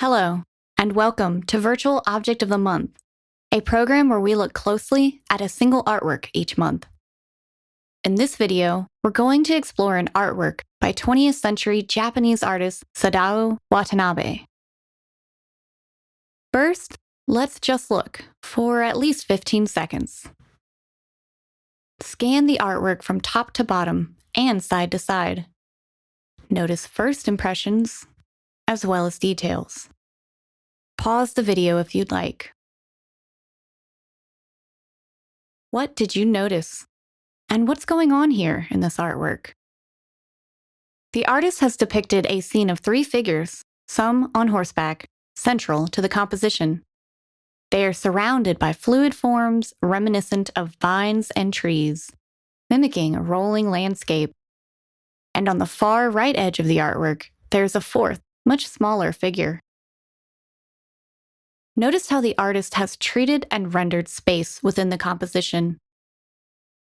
Hello, and welcome to Virtual Object of the Month, a program where we look closely at a single artwork each month. In this video, we're going to explore an artwork by 20th century Japanese artist Sadao Watanabe. First, let's just look for at least 15 seconds. Scan the artwork from top to bottom and side to side. Notice first impressions, as well as details. Pause the video if you'd like. What did you notice? And what's going on here in this artwork? The artist has depicted a scene of 3 figures, some on horseback, central to the composition. They are surrounded by fluid forms reminiscent of vines and trees, mimicking a rolling landscape. And on the far right edge of the artwork, there's a 4th, much smaller figure. Notice how the artist has treated and rendered space within the composition.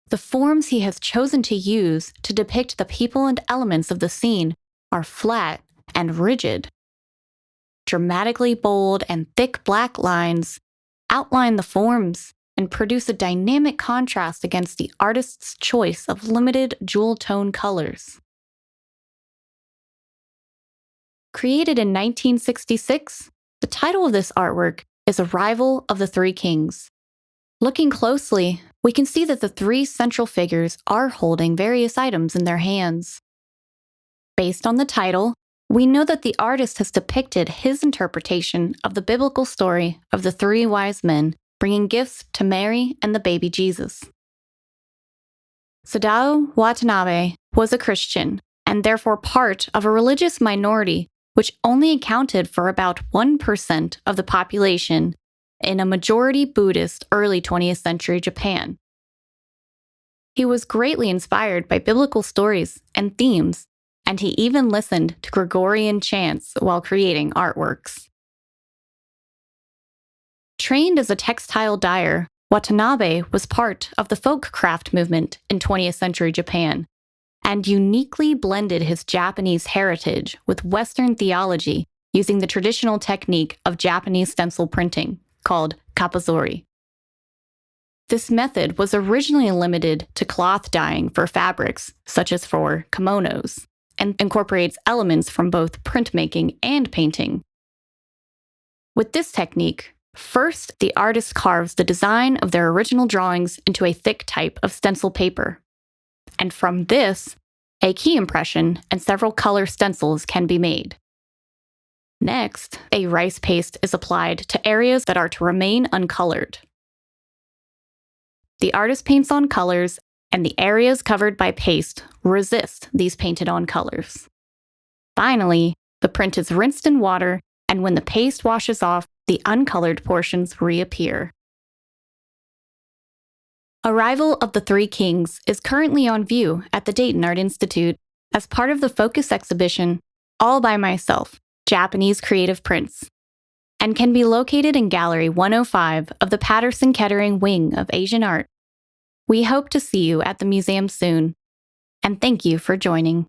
The forms he has chosen to use to depict the people and elements of the scene are flat and rigid. Dramatically bold and thick black lines outline the forms and produce a dynamic contrast against the artist's choice of limited jewel tone colors. Created in 1966, the title of this artwork is Arrival of the Three Kings. Looking closely, we can see that the 3 central figures are holding various items in their hands. Based on the title, we know that the artist has depicted his interpretation of the biblical story of the 3 wise men bringing gifts to Mary and the baby Jesus. Sadao Watanabe was a Christian and therefore part of a religious minority which only accounted for about 1% of the population in a majority Buddhist early 20th century Japan. He was greatly inspired by biblical stories and themes, and he even listened to Gregorian chants while creating artworks. Trained as a textile dyer, Watanabe was part of the folk craft movement in 20th century Japan, and uniquely blended his Japanese heritage with Western theology using the traditional technique of Japanese stencil printing, called kapazori. This method was originally limited to cloth dyeing for fabrics, such as for kimonos, and incorporates elements from both printmaking and painting. With this technique, first the artist carves the design of their original drawings into a thick type of stencil paper. And from this, a key impression and several color stencils can be made. Next, a rice paste is applied to areas that are to remain uncolored. The artist paints on colors, and the areas covered by paste resist these painted-on colors. Finally, the print is rinsed in water, and when the paste washes off, the uncolored portions reappear. Arrival of the Three Kings is currently on view at the Dayton Art Institute as part of the Focus exhibition, All by Myself, Japanese Creative Prints, and can be located in Gallery 105 of the Patterson-Kettering Wing of Asian Art. We hope to see you at the museum soon, and thank you for joining.